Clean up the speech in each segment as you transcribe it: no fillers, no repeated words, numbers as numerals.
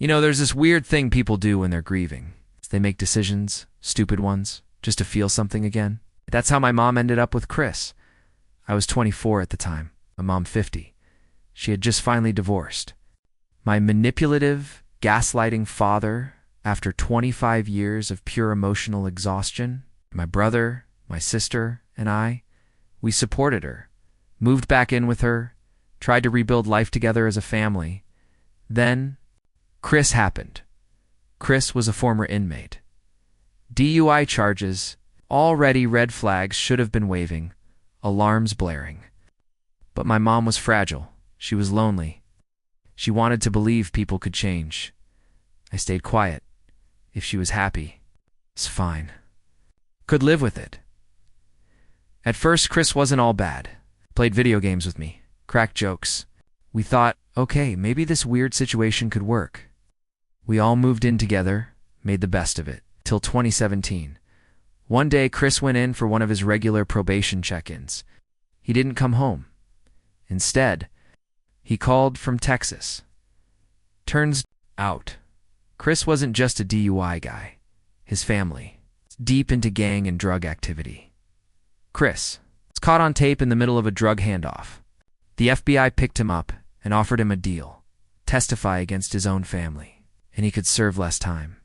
There's this weird thing people do when they're grieving. They make decisions, stupid ones, just to feel something again. That's how my mom ended up with Chris. I was 24 at the time, my mom 50. She had just finally divorced. My manipulative, gaslighting father, after 25 years of pure emotional exhaustion, my brother, my sister, and I, we supported her, moved back in with her, tried to rebuild life together as a family. Then, Chris happened. Chris was a former inmate. DUI charges, already red flags should have been waving, alarms blaring. But my mom was fragile. She was lonely. She wanted to believe people could change. I stayed quiet. If she was happy, it's fine. Could live with it. At first, Chris wasn't all bad. Played video games with me, cracked jokes. We thought, okay, maybe this weird situation could work. We all moved in together, made the best of it, till 2017. One day, Chris went in for one of his regular probation check-ins. He didn't come home. Instead, he called from Texas. Turns out, Chris wasn't just a DUI guy. His family, deep into gang and drug activity. Chris was caught on tape in the middle of a drug handoff. The FBI picked him up and offered him a deal, testify against his own family, and he could serve less time.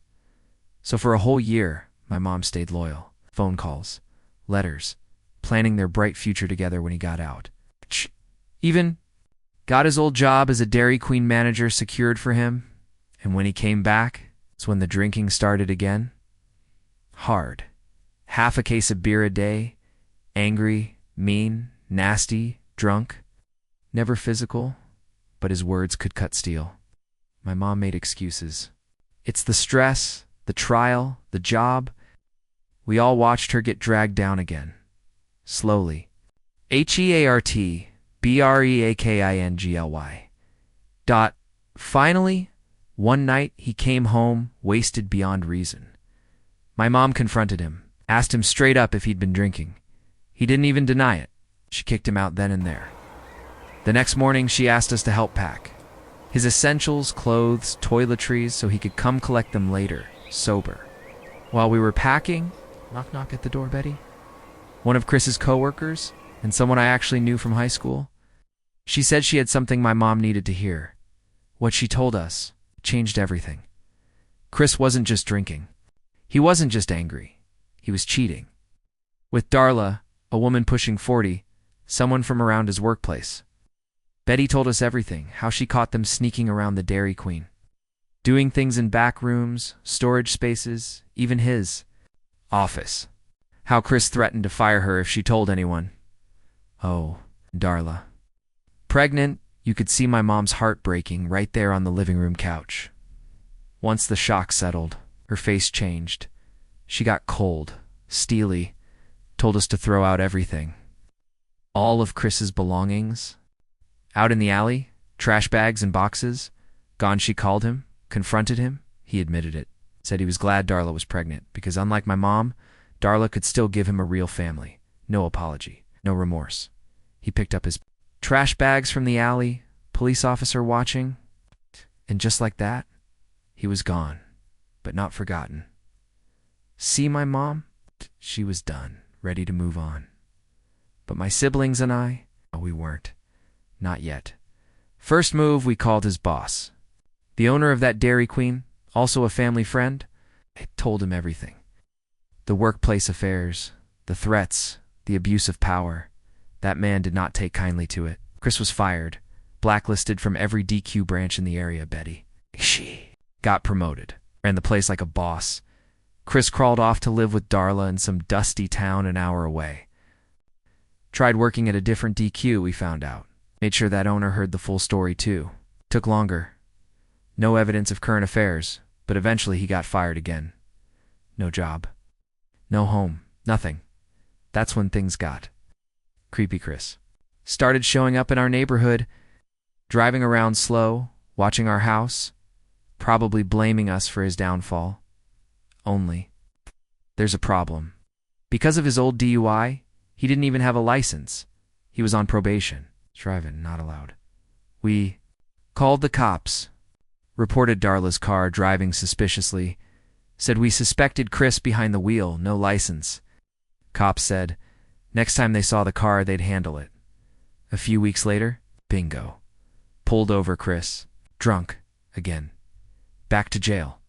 So for a whole year, my mom stayed loyal. Phone calls, letters, planning their bright future together when he got out. Even got his old job as a Dairy Queen manager secured for him, and when he came back, it's when the drinking started again. Hard. Half a case of beer a day, angry, mean, nasty, drunk. Never physical, but his words could cut steel. My mom made excuses. It's the stress, the trial, the job. We all watched her get dragged down again. Slowly. HEARTBREAKINGLY. Finally, one night he came home, wasted beyond reason. My mom confronted him, asked him straight up if he'd been drinking. He didn't even deny it. She kicked him out then and there. The next morning, she asked us to help pack. His essentials, clothes, toiletries, so he could come collect them later, sober. While we were packing, knock knock at the door, Betty. One of Chris's coworkers, and someone I actually knew from high school. She said she had something my mom needed to hear. What she told us changed everything. Chris wasn't just drinking. He wasn't just angry. He was cheating. With Darla, a woman pushing 40, someone from around his workplace. Betty told us everything, how she caught them sneaking around the Dairy Queen. Doing things in back rooms, storage spaces, even his office. How Chris threatened to fire her if she told anyone. Oh, Darla. Pregnant, you could see my mom's heart breaking right there on the living room couch. Once the shock settled, her face changed. She got cold, steely, told us to throw out everything. All of Chris's belongings. Out in the alley, trash bags and boxes. Gone, she called him, confronted him. He admitted it. Said he was glad Darla was pregnant, because unlike my mom, Darla could still give him a real family. No apology, no remorse. He picked up his trash bags from the alley, police officer watching, and just like that, he was gone, but not forgotten. See my mom? She was done, ready to move on. But my siblings and I, we weren't. Not yet. First move, we called his boss. The owner of that Dairy Queen, also a family friend. I told him everything. The workplace affairs, the threats, the abuse of power. That man did not take kindly to it. Chris was fired, blacklisted from every DQ branch in the area, Betty. She got promoted, ran the place like a boss. Chris crawled off to live with Darla in some dusty town an hour away. Tried working at a different DQ, we found out. Made sure that owner heard the full story, too. Took longer. No evidence of current affairs, but eventually he got fired again. No job. No home. Nothing. That's when things got creepy. Chris started showing up in our neighborhood, driving around slow, watching our house, probably blaming us for his downfall. Only, there's a problem. Because of his old DUI, he didn't even have a license. He was on probation. Driving, not allowed. We called the cops. reported Darla's car driving suspiciously. Said we suspected Chris behind the wheel, no license. Cops said next time they saw the car, they'd handle it. A few weeks later, bingo. Pulled over Chris, drunk, again. Back to jail.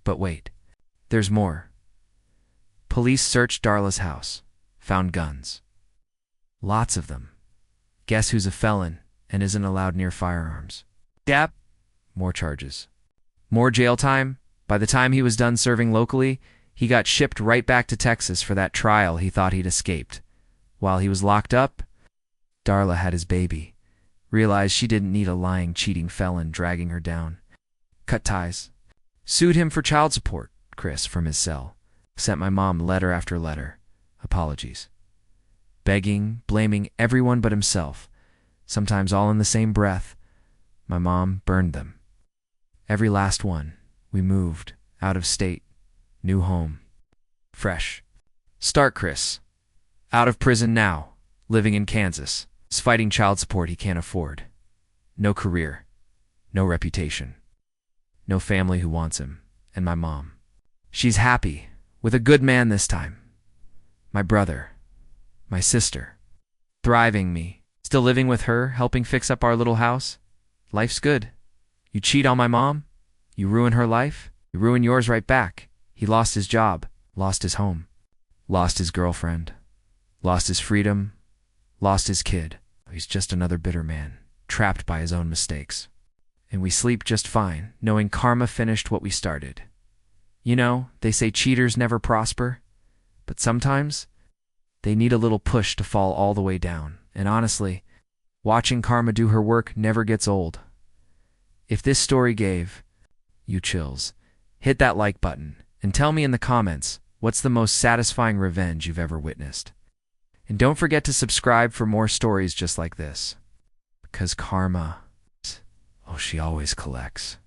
But wait, there's more. Police searched Darla's house, found guns. Lots of them. Guess who's a felon and isn't allowed near firearms? Yep. More charges. More jail time. By the time he was done serving locally, he got shipped right back to Texas for that trial he thought he'd escaped. While he was locked up, Darla had his baby. Realized she didn't need a lying, cheating felon dragging her down. Cut ties. Sued him for child support, Chris, from his cell. Sent my mom letter after letter. Apologies. Begging, blaming everyone but himself. Sometimes all in the same breath. My mom burned them. Every last one. We moved. Out of state. New home. Fresh. Start Chris. Out of prison now. Living in Kansas. Is fighting child support he can't afford. No career. No reputation. No family who wants him. And my mom. She's happy. With a good man this time. My brother. My sister. Thriving me. Still living with her, helping fix up our little house. Life's good. You cheat on my mom? You ruin her life? You ruin yours right back. He lost his job. Lost his home. Lost his girlfriend. Lost his freedom. Lost his kid. He's just another bitter man, trapped by his own mistakes. And we sleep just fine, knowing karma finished what we started. You know, they say cheaters never prosper, but sometimes they need a little push to fall all the way down. And honestly, watching karma do her work never gets old. If this story gave you chills, hit that like button and tell me in the comments what's the most satisfying revenge you've ever witnessed. And don't forget to subscribe for more stories just like this. Because karma, oh, she always collects.